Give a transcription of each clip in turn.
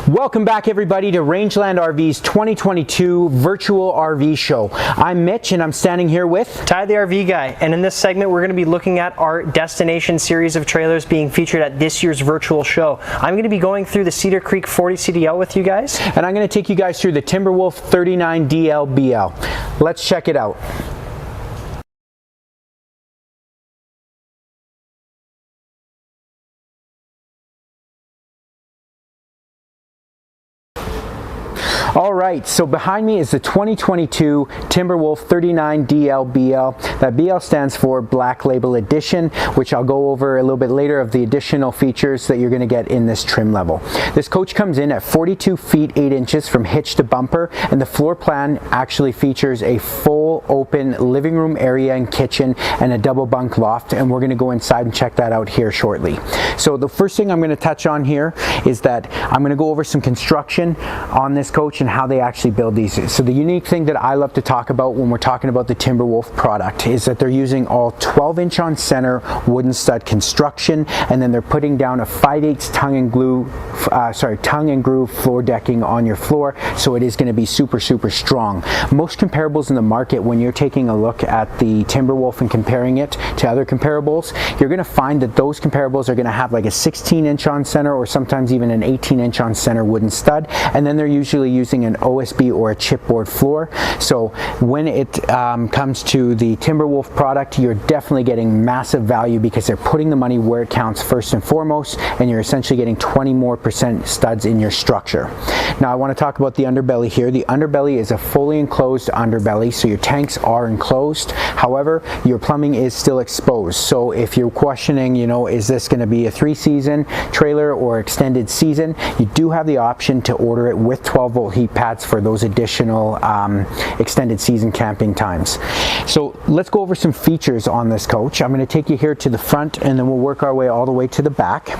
Welcome back everybody to Rangeland RV's 2022 virtual RV show. I'm Mitch and I'm standing here with Ty the RV guy, and in this segment we're going to be looking at our destination series of trailers being featured at this year's virtual show. I'm going to be going through the Cedar Creek 40 CDL with you guys. And I'm going to take you guys through the Timberwolf 39 DLBL. Let's check it out. All right, so behind me is the 2022 Timberwolf 39 DLBL. That BL stands for Black Label Edition, which I'll go over a little bit later of the additional features that you're going to get in this trim level. This coach comes in at 42 feet 8 inches from hitch to bumper, and the floor plan actually features a full open living room area and kitchen and a double bunk loft, and we're going to go inside and check that out here shortly. So the first thing I'm going to touch on here is that I'm going to go over some construction on this coach and how they actually build these. So the unique thing that I love to talk about when we're talking about the Timberwolf product is that they're using all 12-inch on center wooden stud construction, and then they're putting down a 5/8 tongue and groove floor decking on your floor, so it is going to be super strong. Most comparables in the market, when you're taking a look at the Timberwolf and comparing it to other comparables, you're going to find that those comparables are going to have like a 16-inch on center or sometimes even an 18-inch on center wooden stud, and then they're usually using an OSB or a chipboard floor. So when it comes to the Timberwolf product, you're definitely getting massive value because they're putting the money where it counts first and foremost, and you're essentially getting 20% more studs in your structure. Now I want to talk about the underbelly here. The underbelly is a fully enclosed underbelly, so your tanks are enclosed. However, your plumbing is still exposed. So if you're questioning, you know, is this going to be a 3-season trailer or extended season, you do have the option to order it with 12-volt heat pads for those additional extended season camping times. So let's go over some features on this coach. I'm going to take you here to the front and then we'll work our way all the way to the back.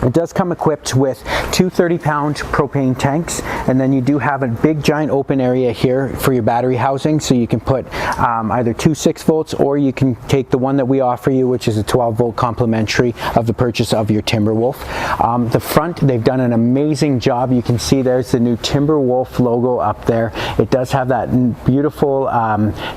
It does come equipped with 2 30-pound propane tanks, and then you do have a big giant open area here for your battery housing, so you can put either 2 6-volts or you can take the one that we offer you, which is a 12-volt complimentary of the purchase of your Timberwolf. The front, they've done an amazing job. You can see there's the new Timberwolf logo up there. It does have that beautiful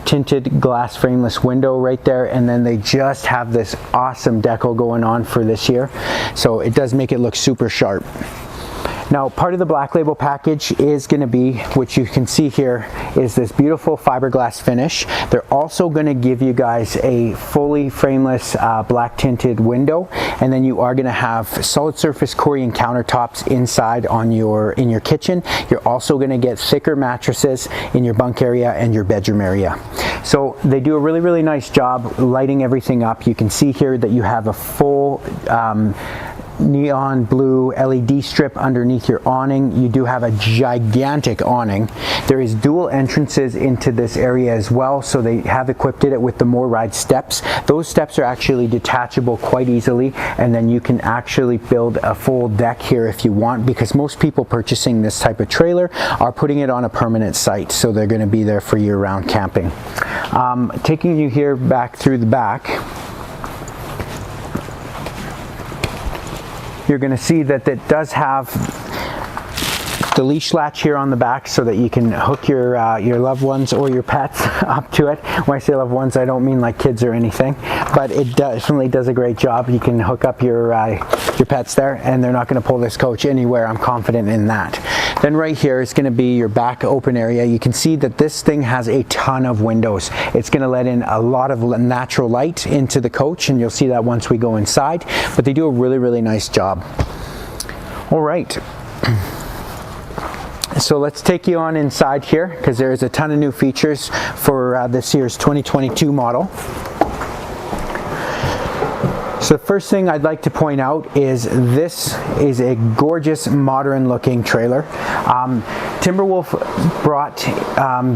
tinted glass frameless window right there, and then they just have this awesome deco going on for this year, so it does make it look super sharp. Now, part of the Black Label package is going to be, which you can see here, is this beautiful fiberglass finish. They're also going to give you guys a fully frameless black tinted window, and then you are going to have solid surface Corian countertops inside on in your kitchen. You're also going to get thicker mattresses in your bunk area and your bedroom area. So they do a really nice job lighting everything up. You can see here that you have a full neon blue LED strip underneath your awning. You do have a gigantic awning. There is dual entrances into this area as well, so they have equipped it with the more ride steps. Those steps are actually detachable quite easily, and then you can actually build a full deck here if you want, because most people purchasing this type of trailer are putting it on a permanent site, so they're going to be there for year-round camping. Taking you here back through the back, you're going to see that it does have the leash latch here on the back so that you can hook your loved ones or your pets up to it. When I say loved ones, I don't mean like kids or anything, but it definitely does a great job. You can hook up your pets there, and they're not going to pull this coach anywhere. I'm confident in that. Then right here is going to be your back open area. You can see that this thing has a ton of windows. It's going to let in a lot of natural light into the coach, and you'll see that once we go inside, but they do a really nice job. All right. So let's take you on inside here, because there is a ton of new features for this year's 2022 model. So the first thing I'd like to point out is this is a gorgeous modern looking trailer. Timberwolf brought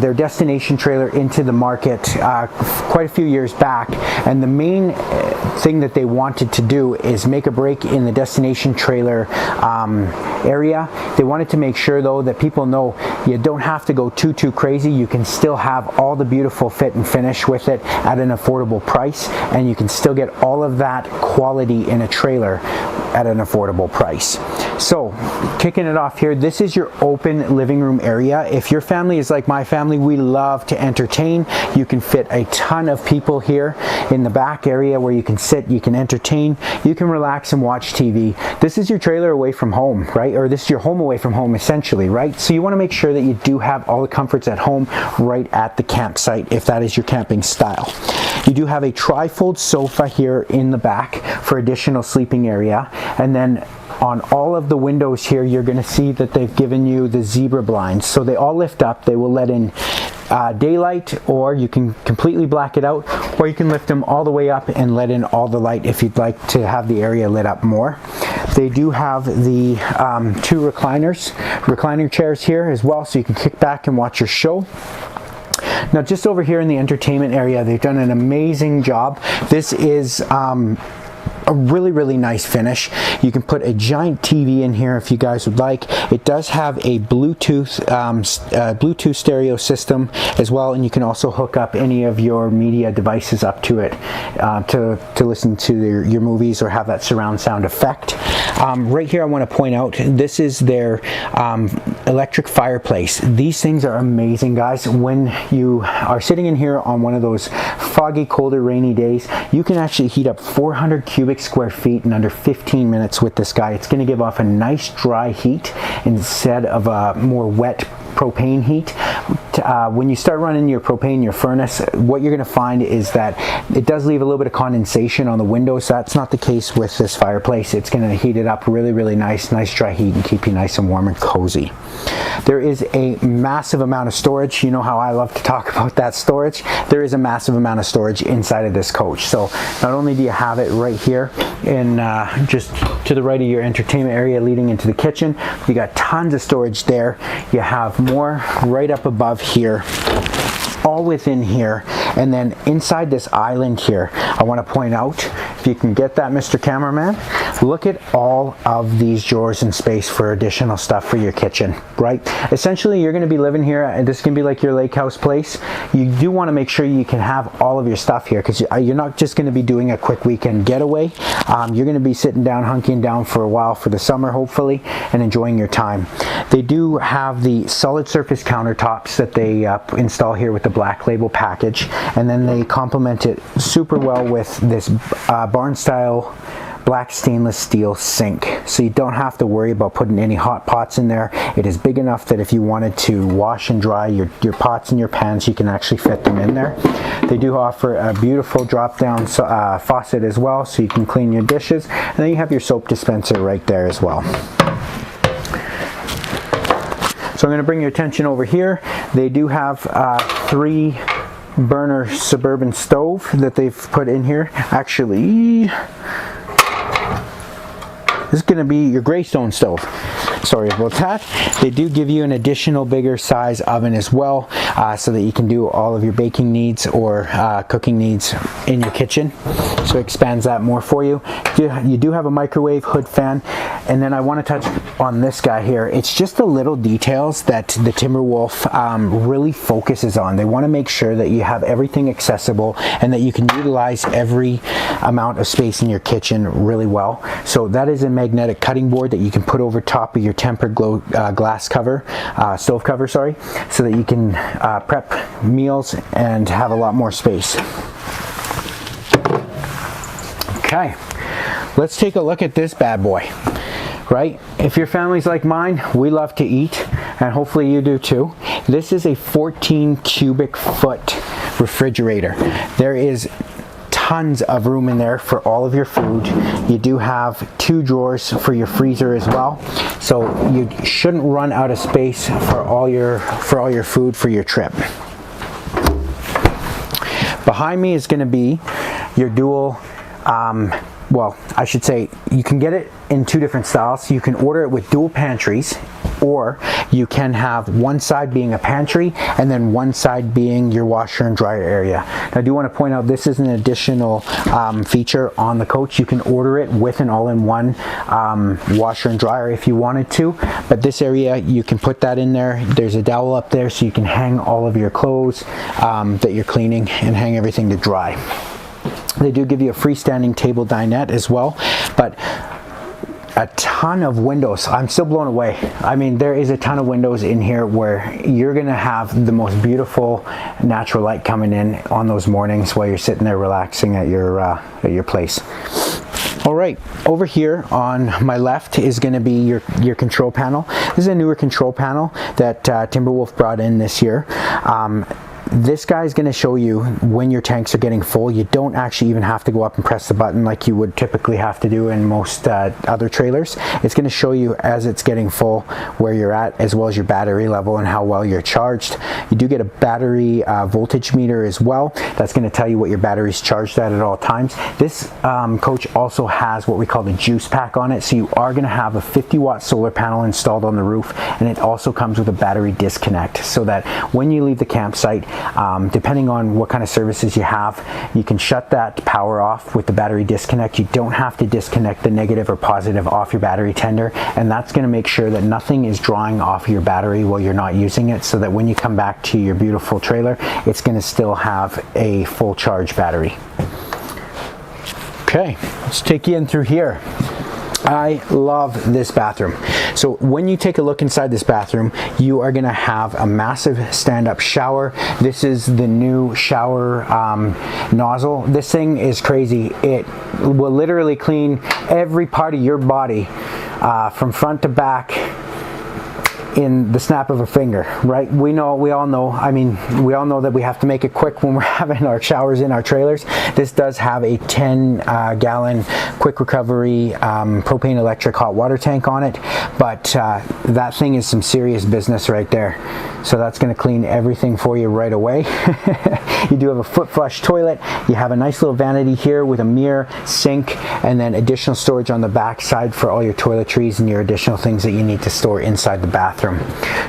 their destination trailer into the market quite a few years back, and the main thing that they wanted to do is make a break in the destination trailer area. They wanted to make sure though that people know you don't have to go too crazy. You can still have all the beautiful fit and finish with it at an affordable price, and you can still get all of that quality in a trailer at an affordable price. So kicking it off here, this is your open living room area. If your family is like my family, we love to entertain. You can fit a ton of people here in the back area where you can sit, you can entertain, you can relax and watch TV. This is your trailer away from home, right? Or this is your home away from home essentially, right? So you want to make sure that you do have all the comforts at home right at the campsite if that is your camping style. You do have a trifold sofa here in the back for additional sleeping area, and then on all of the windows here you're going to see that they've given you the zebra blinds, so they all lift up. They will let in daylight, or you can completely black it out, or you can lift them all the way up and let in all the light if you'd like to have the area lit up more. They do have the two recliner chairs here as well, so you can kick back and watch your show. Now just over here in the entertainment area, they've done an amazing job. This is a really nice finish. You can put a giant TV in here if you guys would like. It does have a Bluetooth stereo system as well, and you can also hook up any of your media devices up to it to listen to your movies or have that surround sound effect. Right here I want to point out, this is their electric fireplace. These things are amazing, guys. When you are sitting in here on one of those foggy, colder, rainy days, you can actually heat up 400 cubic square feet in under 15 minutes with this guy. It's going to give off a nice dry heat instead of a more wet propane heat. When you start running your propane, your furnace, what you're going to find is that it does leave a little bit of condensation on the windows. That's not the case with this fireplace. It's going to heat it up really nice dry heat and keep you nice and warm and cozy. There is a massive amount of storage. You know how I love to talk about that storage. There is a massive amount of storage inside of this coach. So not only do you have it right here in just to the right of your entertainment area leading into the kitchen, you got tons of storage there. You have more right up above here, all within here, and then inside this island here, I want to point out, if you can get that, Mr. Cameraman, look at all of these drawers and space for additional stuff for your kitchen, right? Essentially, you're going to be living here, and this can be like your lake house place. You do want to make sure you can have all of your stuff here, because you're not just going to be doing a quick weekend getaway. You're going to be sitting down, hunking down for a while for the summer, hopefully, and enjoying your time. They do have the solid surface countertops that they install here with the Black Label package, and then they complement it super well with this barn style black stainless steel sink, so you don't have to worry about putting any hot pots in there. It is big enough that if you wanted to wash and dry your pots and your pans, you can actually fit them in there. They do offer a beautiful drop down faucet as well, so you can clean your dishes, and then you have your soap dispenser right there as well. So I'm going to bring your attention over here. They do have 3 burner suburban stove that they've put in here. Actually, this is going to be your Greystone stove. Sorry about that. They do give you an additional bigger size oven as well, so that you can do all of your baking needs or cooking needs in your kitchen. So it expands that more for you. You do have a microwave, hood fan, and then I want to touch on this guy here. It's just the little details that the Timberwolf really focuses on. They want to make sure that you have everything accessible and that you can utilize every amount of space in your kitchen really well. So that is a magnetic cutting board that you can put over top of your tempered glass cover, stove cover, sorry, so that you can prep meals and have a lot more space. Okay, let's take a look at this bad boy. Right? If your family's like mine, we love to eat, and hopefully you do too. This is a 14 cubic foot refrigerator. There is tons of room in there for all of your food. You do have 2 drawers for your freezer as well, so you shouldn't run out of space for all your food for your trip. Behind me is going to be your dual well, I should say you can get it in 2 different styles. You can order it with dual pantries, or you can have one side being a pantry and then one side being your washer and dryer area. Now, I do want to point out this is an additional feature on the coach. You can order it with an all-in-one washer and dryer if you wanted to, but this area you can put that in there. There's a dowel up there so you can hang all of your clothes that you're cleaning and hang everything to dry. They do give you a freestanding table dinette as well, but a ton of windows. I'm still blown away. I mean, there is a ton of windows in here where you're gonna have the most beautiful natural light coming in on those mornings while you're sitting there relaxing at your place. All right, over here on my left is going to be your control panel. This is a newer control panel that Timberwolf brought in this year. This guy is going to show you when your tanks are getting full. You don't actually even have to go up and press the button like you would typically have to do in most other trailers. It's going to show you as it's getting full where you're at, as well as your battery level and how well you're charged. You do get a battery voltage meter as well. That's going to tell you what your battery's charged at all times. This coach also has what we call the juice pack on it, so you are going to have a 50-watt solar panel installed on the roof, and it also comes with a battery disconnect so that when you leave the campsite, depending on what kind of services you have, you can shut that power off with the battery disconnect. You don't have to disconnect the negative or positive off your battery tender, and that's going to make sure that nothing is drawing off your battery while you're not using it, so that when you come back to your beautiful trailer, it's going to still have a full charge battery. Okay, let's take you in through here. I love this bathroom. So when you take a look inside this bathroom, you are going to have a massive stand-up shower. This is the new shower nozzle. This thing is crazy. It will literally clean every part of your body from front to back in the snap of a finger, right? We all know that we have to make it quick when we're having our showers in our trailers. This does have a 10-gallon quick recovery propane electric hot water tank on it, but that thing is some serious business right there. So that's going to clean everything for you right away. You do have a foot flush toilet. You have a nice little vanity here with a mirror, sink, and then additional storage on the back side for all your toiletries and your additional things that you need to store inside the bathroom.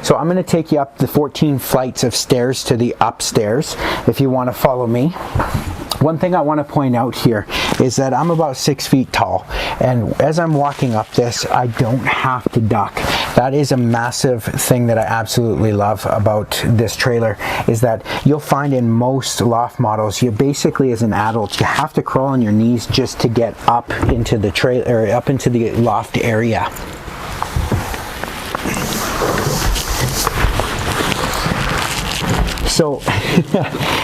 So I'm going to take you up the 14 flights of stairs to the upstairs if you want to follow me. One thing I want to point out here is that I'm about 6 feet tall, and as I'm walking up this, I don't have to duck. That is a massive thing that I absolutely love about this trailer, is that you'll find in most loft models, you basically, as an adult, you have to crawl on your knees just to get up into the trailer, or up into the loft area. So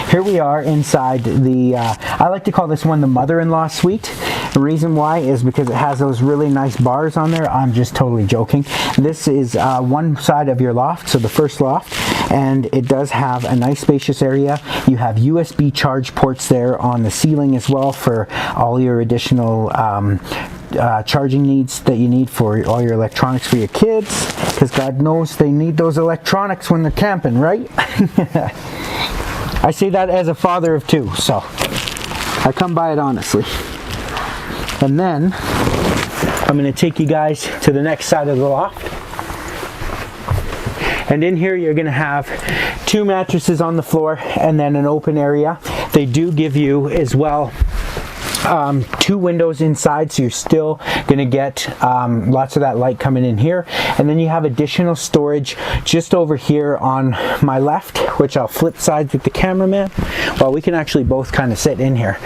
here we are inside the, I like to call this one the mother-in-law suite. The reason why is because it has those really nice bars on there. I'm just totally joking. This is one side of your loft, so the first loft, and it does have a nice spacious area. You have USB charge ports there on the ceiling as well for all your additional charging needs that you need for all your electronics for your kids, because God knows they need those electronics when they're camping, right? I say that as a father of two, so I come by it honestly. And then I'm going to take you guys to the next side of the loft. And in here you're going to have 2 mattresses on the floor and then an open area. They do give you as well 2 windows inside, so you're still going to get lots of that light coming in here. And then you have additional storage just over here on my left, which I'll flip sides with the cameraman. Well, we can actually both kind of sit in here.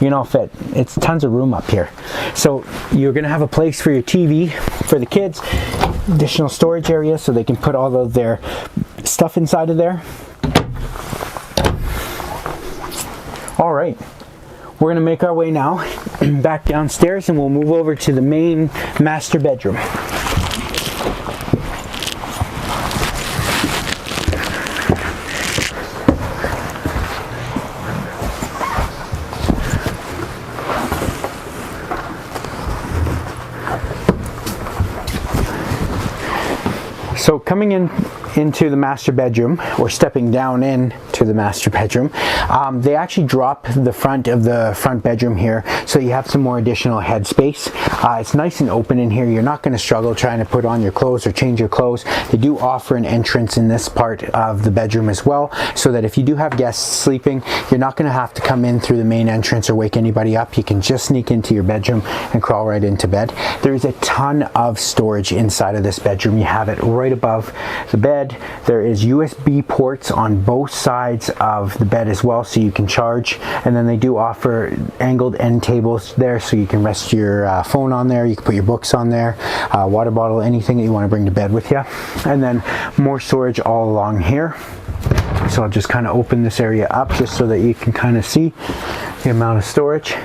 You know, it's tons of room up here. So you're going to have a place for your TV for the kids, additional storage area so they can put all of their stuff inside of there. All right. We're going to make our way now back downstairs, and we'll move over to the main master bedroom. So coming into the master bedroom, or stepping down into the master bedroom, they actually drop the front of the front bedroom here, so you have some more additional head space. It's nice and open in here. You're not going to struggle trying to put on your clothes or change your clothes. They do offer an entrance in this part of the bedroom as well, so that if you do have guests sleeping, you're not going to have to come in through the main entrance or wake anybody up. You can just sneak into your bedroom and crawl right into bed. There is a ton of storage inside of this bedroom. You have it right right above the bed. There is USB ports on both sides of the bed as well, so you can charge. And then they do offer angled end tables there, so you can rest your phone on there. You can put your books on there, water bottle, anything that you want to bring to bed with you. And then more storage all along here. So I'll just kind of open this area up just so that you can kind of see the amount of storage.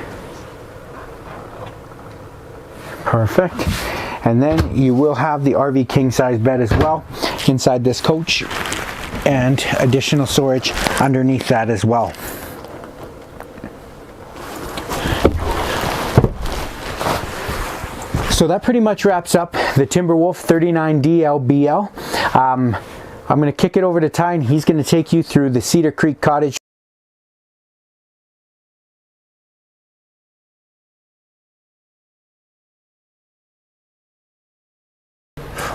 Perfect. And then you will have the RV king size bed as well inside this coach, and additional storage underneath that as well. So that pretty much wraps up the Timberwolf 39 DLBL. I'm going to kick it over to Ty, and he's going to take you through the Cedar Creek Cottage.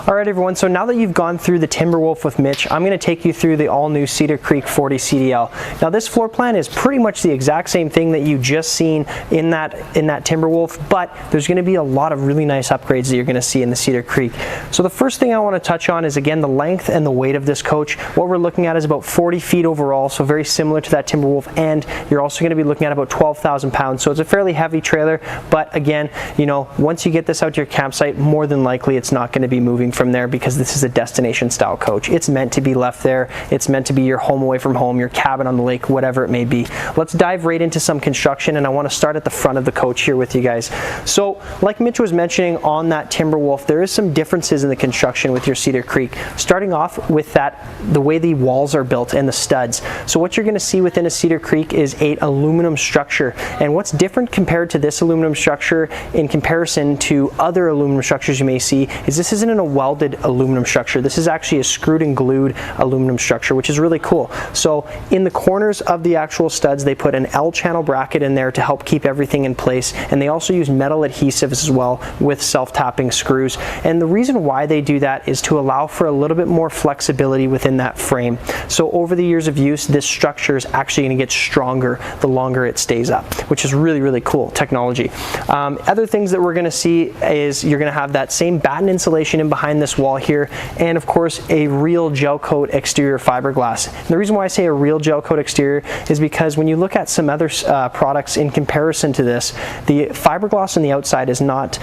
Alright everyone, so now that you've gone through the Timberwolf with Mitch, I'm going to take you through the all-new Cedar Creek 40 CDL. Now this floor plan is pretty much the exact same thing that you just seen in that Timberwolf, but there's going to be a lot of really nice upgrades that you're going to see in the Cedar Creek. So the first thing I want to touch on is, again, the length and the weight of this coach. What we're looking at is about 40 feet overall, so very similar to that Timberwolf, and you're also going to be looking at about 12,000 pounds, so it's a fairly heavy trailer, but again, you know, once you get this out to your campsite, more than likely it's not going to be moving from there, because this is a destination style coach. It's meant to be left there. It's meant to be your home away from home, your cabin on the lake, whatever it may be. Let's dive right into some construction, and I want to start at the front of the coach here with you guys. So like Mitch was mentioning on that Timberwolf, there is some differences in the construction with your Cedar Creek, starting off with the way the walls are built and the studs. So what you're going to see within a Cedar Creek is an aluminum structure, and what's different compared to this aluminum structure in comparison to other aluminum structures you may see is this isn't a welded aluminum structure. This is actually a screwed and glued aluminum structure, which is really cool. So in the corners of the actual studs, they put an L channel bracket in there to help keep everything in place, and they also use metal adhesives as well with self-tapping screws. And the reason why they do that is to allow for a little bit more flexibility within that frame. So over the years of use, this structure is actually going to get stronger the longer it stays up, which is really, really cool technology. Other things that we're going to see is you're going to have that same batten insulation in behind this wall here, and of course a real gel coat exterior fiberglass. And the reason why I say a real gel coat exterior is because when you look at some other products in comparison to this, the fiberglass on the outside is not,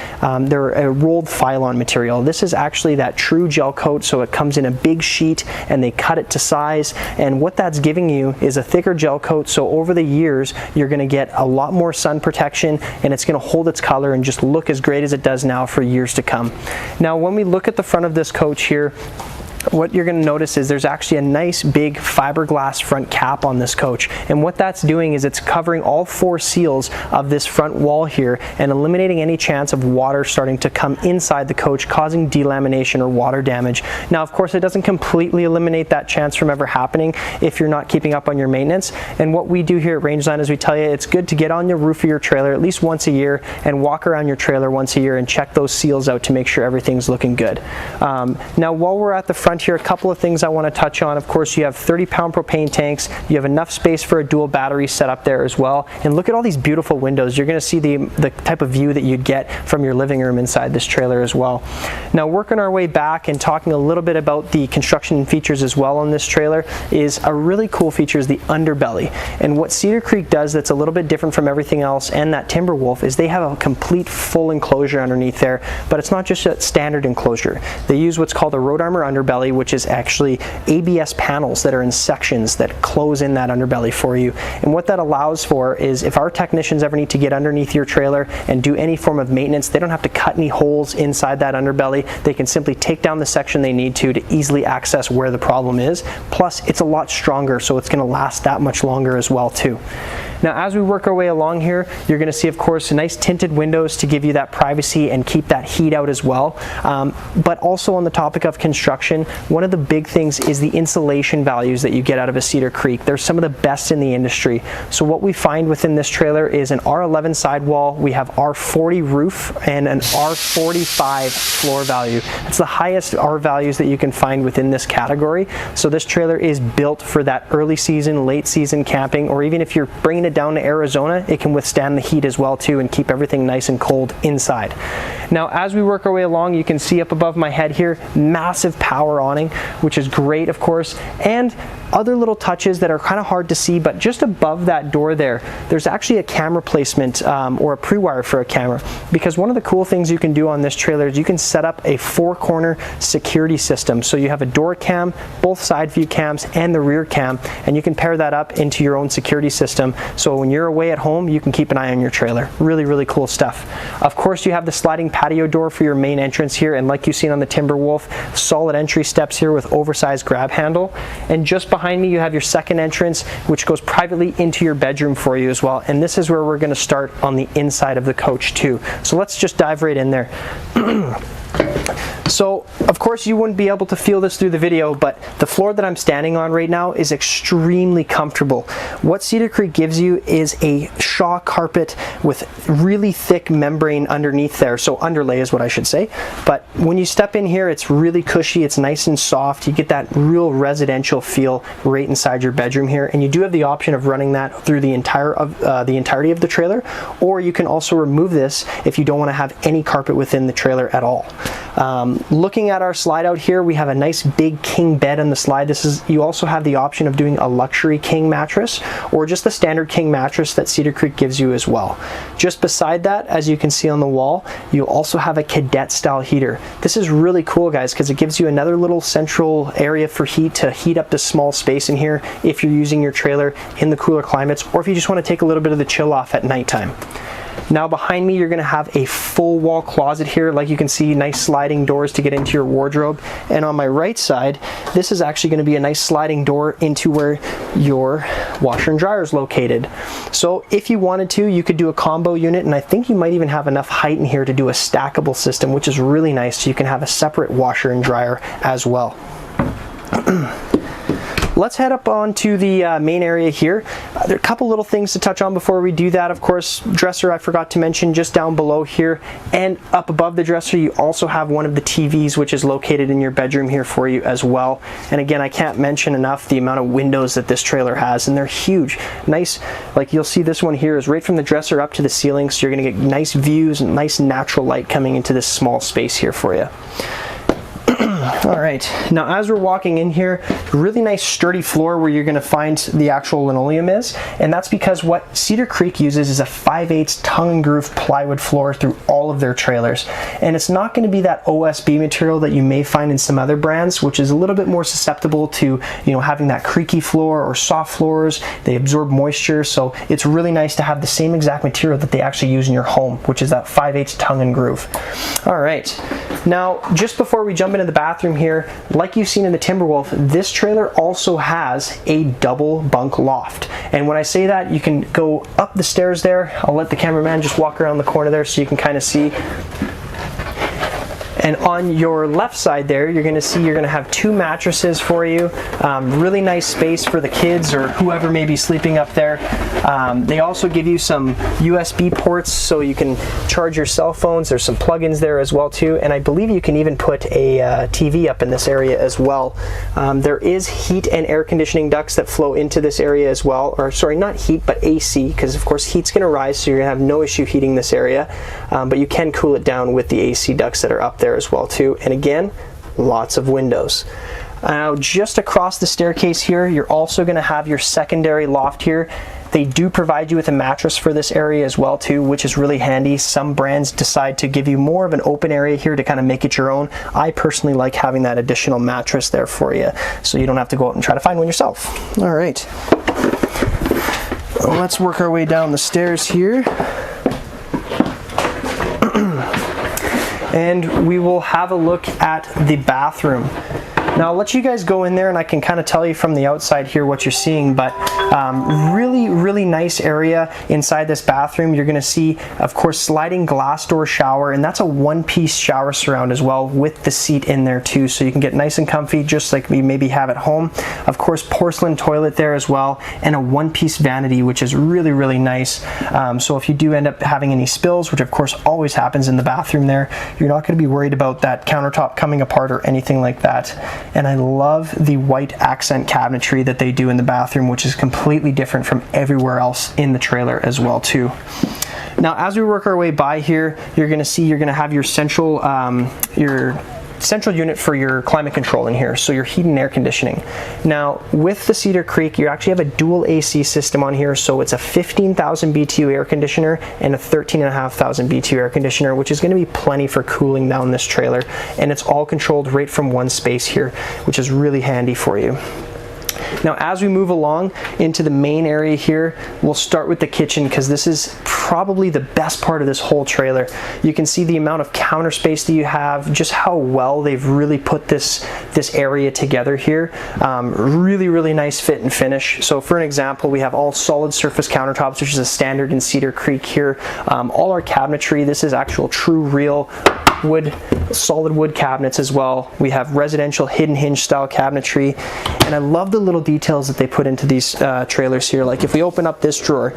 they're a rolled Phylon material. This is actually that true gel coat, so it comes in a big sheet and they cut it to size, and what that's giving you is a thicker gel coat, so over the years you're going to get a lot more sun protection, and it's going to hold its color and just look as great as it does now for years to come. Now when we look at the front of this coach here, what you're going to notice is there's actually a nice big fiberglass front cap on this coach, and what that's doing is it's covering all four seals of this front wall here and eliminating any chance of water starting to come inside the coach, causing delamination or water damage. Now of course it doesn't completely eliminate that chance from ever happening if you're not keeping up on your maintenance, and what we do here at Rangeline is we tell you it's good to get on the roof of your trailer at least once a year and walk around your trailer once a year and check those seals out to make sure everything's looking good. Now while we're at the front here, a couple of things I want to touch on. Of course, you have 30-pound propane tanks. You have enough space for a dual battery set up there as well. And look at all these beautiful windows. You're going to see the type of view that you'd get from your living room inside this trailer as well. Now, working our way back and talking a little bit about the construction features as well on this trailer is a really cool feature is the underbelly. And what Cedar Creek does that's a little bit different from everything else and that Timberwolf is they have a complete full enclosure underneath there, but it's not just a standard enclosure. They use what's called a road armor underbelly, which is actually ABS panels that are in sections that close in that underbelly for you. And what that allows for is if our technicians ever need to get underneath your trailer and do any form of maintenance, they don't have to cut any holes inside that underbelly. They can simply take down the section they need to easily access where the problem is. Plus, it's a lot stronger, so it's going to last that much longer as well too. Now, as we work our way along here, you're going to see, of course, nice tinted windows to give you that privacy and keep that heat out as well. But also on the topic of construction, one of the big things is the insulation values that you get out of a Cedar Creek. They're some of the best in the industry. So what we find within this trailer is an R11 sidewall, we have R40 roof, and an R45 floor value. It's the highest R values that you can find within this category. So this trailer is built for that early season, late season camping, or even if you're bringing it it down to Arizona, it can withstand the heat as well too and keep everything nice and cold inside. Now, as we work our way along, you can see up above my head here, massive power awning, which is great, of course, and other little touches that are kind of hard to see, but just above that door there's actually a camera placement or a pre-wire for a camera, because one of the cool things you can do on this trailer is you can set up a 4-corner security system. So you have a door cam, both side view cams, and the rear cam, and you can pair that up into your own security system. So when you're away at home, you can keep an eye on your trailer. Really, really cool stuff. Of course, you have the sliding patio door for your main entrance here, and like you've seen on the Timberwolf, solid entry steps here with oversized grab handle. And just behind me, you have your second entrance, which goes privately into your bedroom for you as well. And this is where we're going to start on the inside of the coach too. So let's just dive right in there. So, of course, you wouldn't be able to feel this through the video, but the floor that I'm standing on right now is extremely comfortable. What Cedar Creek gives you is a Shaw carpet with really thick membrane underneath there, so underlay is what I should say. But when you step in here, it's really cushy, it's nice and soft. You get that real residential feel right inside your bedroom here, and you do have the option of running that through the entirety of the trailer, or you can also remove this if you don't want to have any carpet within the trailer at all. Looking at our slide out here, we have a nice big king bed on the slide. You also have the option of doing a luxury king mattress or just the standard king mattress that Cedar Creek gives you as well. Just beside that, as you can see on the wall, you also have a cadet style heater. This is really cool, guys, because it gives you another little central area for heat to heat up this small space in here if you're using your trailer in the cooler climates, or if you just want to take a little bit of the chill off at nighttime. Now behind me, you're going to have a full wall closet here. Like you can see, nice sliding doors to get into your wardrobe. And on my right side, this is actually going to be a nice sliding door into where your washer and dryer is located. So if you wanted to, you could do a combo unit, and I think you might even have enough height in here to do a stackable system, which is really nice. So you can have a separate washer and dryer as well. Let's head up onto the main area here. There are a couple little things to touch on before we do that. Of course, dresser I forgot to mention just down below here, and up above the dresser you also have one of the TVs, which is located in your bedroom here for you as well. And again, I can't mention enough the amount of windows that this trailer has, and they're huge. Nice, like you'll see this one here is right from the dresser up to the ceiling, so you're going to get nice views and nice natural light coming into this small space here for you. All right, now as we're walking in here, really nice sturdy floor where you're going to find the actual linoleum is, and that's because what Cedar Creek uses is a 5/8 tongue and groove plywood floor through all of their trailers. And it's not going to be that OSB material that you may find in some other brands, which is a little bit more susceptible to, you know, having that creaky floor or soft floors. They absorb moisture, so it's really nice to have the same exact material that they actually use in your home, which is that 5/8 tongue and groove. All right, now just before we jump into the bathroom here, like you've seen in the Timberwolf, this trailer also has a double bunk loft. And when I say that, you can go up the stairs there. I'll let the cameraman just walk around the corner there so you can kind of see. And on your left side there, you're going to see you're going to have 2 mattresses for you. Really nice space for the kids or whoever may be sleeping up there. They also give you some USB ports so you can charge your cell phones. There's some plugins there as well too. And I believe you can even put a TV up in this area as well. There is heat and air conditioning ducts that flow into this area as well. Or sorry, not heat, but AC, because of course heat's going to rise, so you're going to have no issue heating this area. But you can cool it down with the AC ducts that are up there as well too. And again, lots of windows. Now just across the staircase here, you're also going to have your secondary loft here. They do provide you with a mattress for this area as well too, which is really handy. Some brands decide to give you more of an open area here to kind of make it your own. I personally like having that additional mattress there for you, so you don't have to go out and try to find one yourself. All right, let's work our way down the stairs here. And we will have a look at the bathroom. Now I'll let you guys go in there and I can kind of tell you from the outside here what you're seeing, but really nice area inside this bathroom. You're going to see, of course, sliding glass door shower, and that's a one-piece shower surround as well with the seat in there too, so you can get nice and comfy just like we maybe have at home. Of course, porcelain toilet there as well, and a one-piece vanity, which is really nice. So if you do end up having any spills, which of course always happens in the bathroom there, you're not going to be worried about that countertop coming apart or anything like that. And I love the white accent cabinetry that they do in the bathroom, which is completely different from everywhere else in the trailer as well too. Now, as we work our way by here, you're going to see you're going to have your central unit for your climate control in here, so your heat and air conditioning. Now, with the Cedar Creek, you actually have a dual AC system on here, so it's a 15,000 BTU air conditioner and a 13,500 BTU air conditioner, which is going to be plenty for cooling down this trailer, and it's all controlled right from one space here, which is really handy for you. Now, as we move along into the main area here, we'll start with the kitchen because this is probably the best part of this whole trailer. You can see the amount of counter space that you have, just how well they've really put this area together here. Really nice fit and finish. So for an example, we have all solid surface countertops, which is a standard in Cedar Creek here. All our cabinetry, this is actual true real wood, solid wood cabinets as well. We have residential hidden hinge style cabinetry, and I love the little details that they put into these trailers here. Like if we open up this drawer,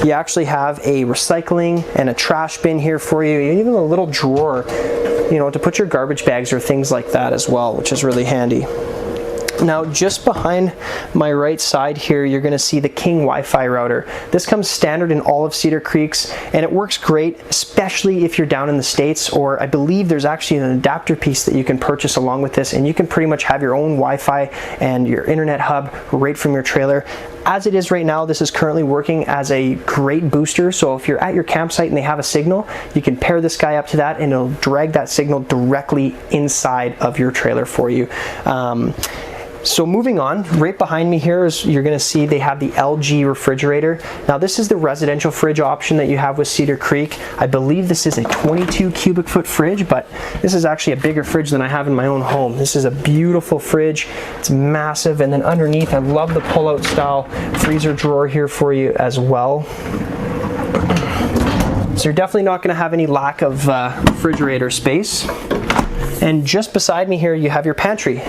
you actually have a recycling and a trash bin here for you, and even a little drawer, you know, to put your garbage bags or things like that as well, which is really handy. Now, just behind my right side here, you're going to see the King Wi-Fi router. This comes standard in all of Cedar Creek's, and it works great, especially if you're down in the States, or I believe there's actually an adapter piece that you can purchase along with this, and you can pretty much have your own Wi-Fi and your internet hub right from your trailer. As it is right now, this is currently working as a great booster, so if you're at your campsite and they have a signal, you can pair this guy up to that and it'll drag that signal directly inside of your trailer for you. So moving on, right behind me here is you're going to see they have the LG refrigerator. Now this is the residential fridge option that you have with Cedar Creek. I believe this is a 22 cubic foot fridge, but this is actually a bigger fridge than I have in my own home. This is a beautiful fridge. It's massive, and then underneath I love the pull-out style freezer drawer here for you as well. So you're definitely not going to have any lack of refrigerator space. And just beside me here you have your pantry.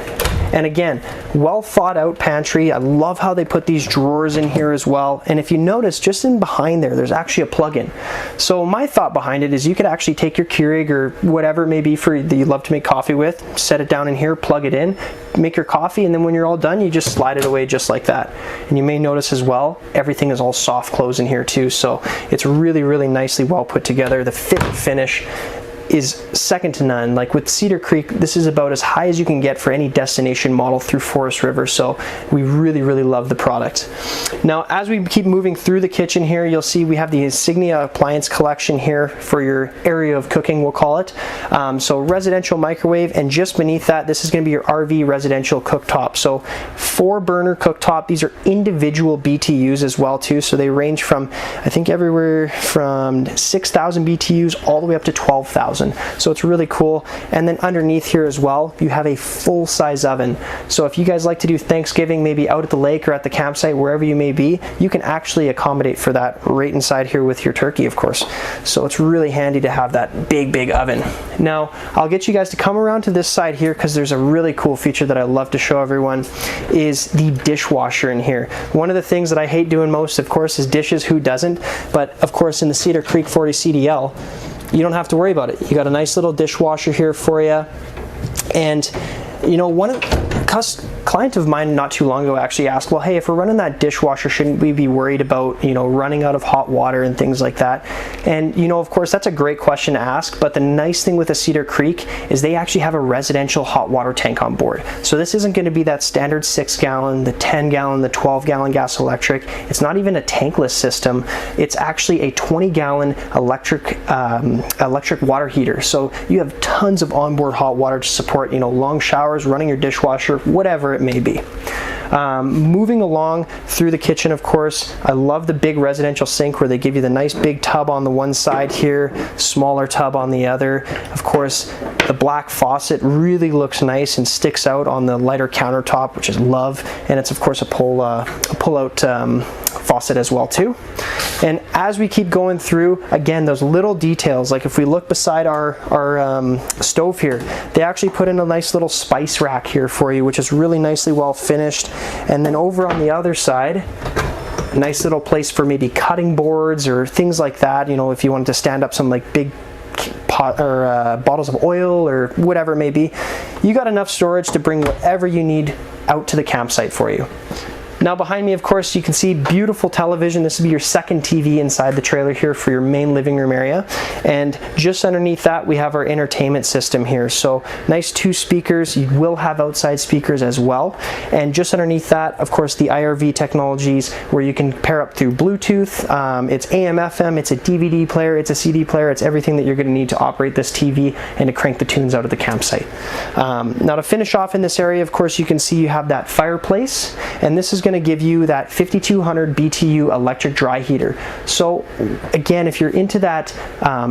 And again, well thought out pantry. I love how they put these drawers in here as well. And if you notice, just in behind there, there's actually a plug-in. So my thought behind it is you could actually take your Keurig or whatever it may be that you love to make coffee with, set it down in here, plug it in, make your coffee, and then when you're all done, you just slide it away just like that. And you may notice as well, everything is all soft close in here too. So it's really nicely well put together. The fit and finish is second to none. Like with Cedar Creek, this is about as high as you can get for any destination model through Forest River, so we really love the product. Now, as we keep moving through the kitchen here, you'll see we have the Insignia appliance collection here for your area of cooking, we'll call it. So residential microwave, and just beneath that, this is going to be your RV residential cooktop. So 4-burner cooktop. These are individual BTUs as well too, so they range from, I think, everywhere from 6,000 BTUs all the way up to 12,000. So it's really cool. And then underneath here as well, you have a full-size oven. So if you guys like to do Thanksgiving maybe out at the lake or at the campsite, wherever you may be, you can actually accommodate for that right inside here with your turkey, of course. So it's really handy to have that big oven. Now, I'll get you guys to come around to this side here because there's a really cool feature that I love to show everyone, is the dishwasher in here. One of the things that I hate doing most, of course, is dishes. Who doesn't? But of course, in the Cedar Creek 40 CDL, you don't have to worry about it. You got a nice little dishwasher here for you. And you know, client of mine not too long ago actually asked, well, hey, if we're running that dishwasher, shouldn't we be worried about, you know, running out of hot water and things like that? And you know, of course, that's a great question to ask, but the nice thing with the Cedar Creek is they actually have a residential hot water tank on board. So this isn't going to be that standard 6-gallon, the 10-gallon, the 12-gallon gas electric. It's not even a tankless system. It's actually a 20-gallon electric water heater. So you have tons of onboard hot water to support, you know, long showers, running your dishwasher, whatever it may be. Moving along through the kitchen, of course, I love the big residential sink where they give you the nice big tub on the one side here, smaller tub on the other. Of course, the black faucet really looks nice and sticks out on the lighter countertop, which is love, and it's of course a pull-out faucet as well too. And as we keep going through, again, those little details, like if we look beside our stove here, they actually put in a nice little spice rack here for you, which is really nicely well finished. And then over on the other side, a nice little place for maybe cutting boards or things like that, you know, if you wanted to stand up some like big bottles of oil or whatever it may be. You got enough storage to bring whatever you need out to the campsite for you. Now behind me, of course, you can see beautiful television. This would be your second TV inside the trailer here for your main living room area. And just underneath that, we have our entertainment system here. So nice 2 speakers. You will have outside speakers as well. And just underneath that, of course, the IRV technologies where you can pair up through Bluetooth. It's AM, FM, it's a DVD player, it's a CD player, it's everything that you're going to need to operate this TV and to crank the tunes out of the campsite. Now to finish off in this area, of course, you can see you have that fireplace, and this is going to give you that 5200 BTU electric dry heater. So again, if you're into that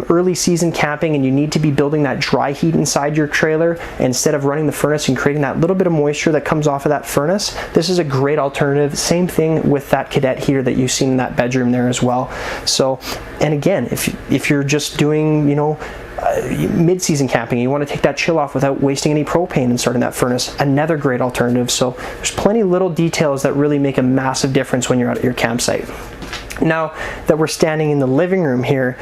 early season camping and you need to be building that dry heat inside your trailer instead of running the furnace and creating that little bit of moisture that comes off of that furnace, this is a great alternative. Same thing with that cadet heater that you've seen in that bedroom there as well. So, and again, if you're just doing, you know, mid-season camping, you want to take that chill off without wasting any propane and starting that furnace, another great alternative. So there's plenty of little details that really make a massive difference when you're out at your campsite. Now that we're standing in the living room here,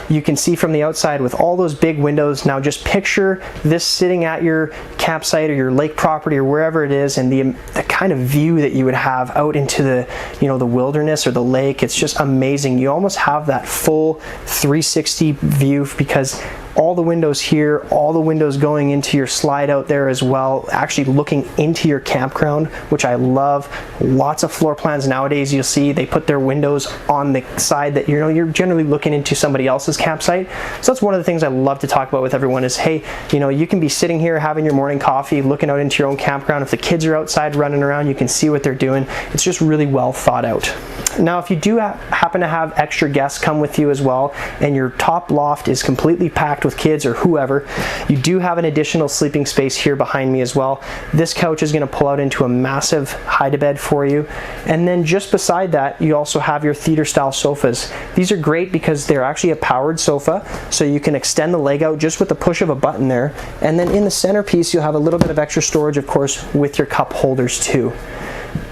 you can see from the outside with all those big windows. Now just picture this sitting at your campsite or your lake property or wherever it is, and the kind of view that you would have out into the, you know, the wilderness or the lake. It's just amazing. You almost have that full 360 view because all the windows here, all the windows going into your slide out there as well, actually looking into your campground, which I love. Lots of floor plans nowadays, you'll see they put their windows on the side that, you know, you're generally looking into somebody else's campsite. So that's one of the things I love to talk about with everyone is, hey, you know, you can be sitting here having your morning coffee, looking out into your own campground. If the kids are outside running around, you can see what they're doing. It's just really well thought out. Now, if you do happen to have extra guests come with you as well, and your top loft is completely packed with kids or whoever, you do have an additional sleeping space here behind me as well. This couch is going to pull out into a massive hide-a-bed for you. And then just beside that, you also have your theater-style sofas. These are great because they're actually a powered sofa, so you can extend the leg out just with the push of a button there. And then in the centerpiece, you'll have a little bit of extra storage, of course, with your cup holders too.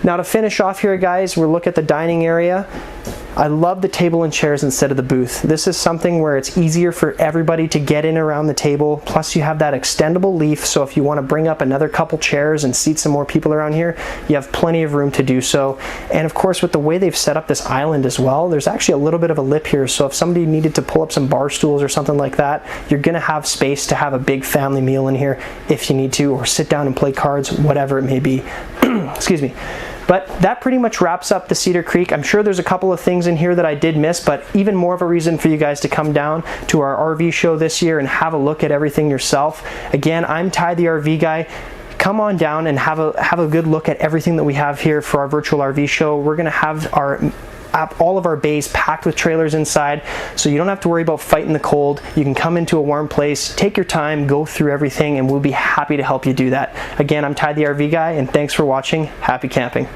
Now to finish off here, guys, we'll look at the dining area. I love the table and chairs instead of the booth. This is something where it's easier for everybody to get in around the table. Plus you have that extendable leaf, so if you want to bring up another couple chairs and seat some more people around here, you have plenty of room to do so. And of course, with the way they've set up this island as well, there's actually a little bit of a lip here, so if somebody needed to pull up some bar stools or something like that, you're gonna have space to have a big family meal in here if you need to, or sit down and play cards, whatever it may be. Excuse me. But that pretty much wraps up the Cedar Creek. I'm sure there's a couple of things in here that I did miss, but even more of a reason for you guys to come down to our RV show this year and have a look at everything yourself. Again, I'm Ty the RV Guy. Come on down and have a good look at everything that we have here for our virtual RV show. We're gonna have all of our bays packed with trailers inside, so you don't have to worry about fighting the cold. You can come into a warm place, take your time, go through everything, and we'll be happy to help you do that. Again, I'm Ty the RV Guy, and thanks for watching. Happy camping.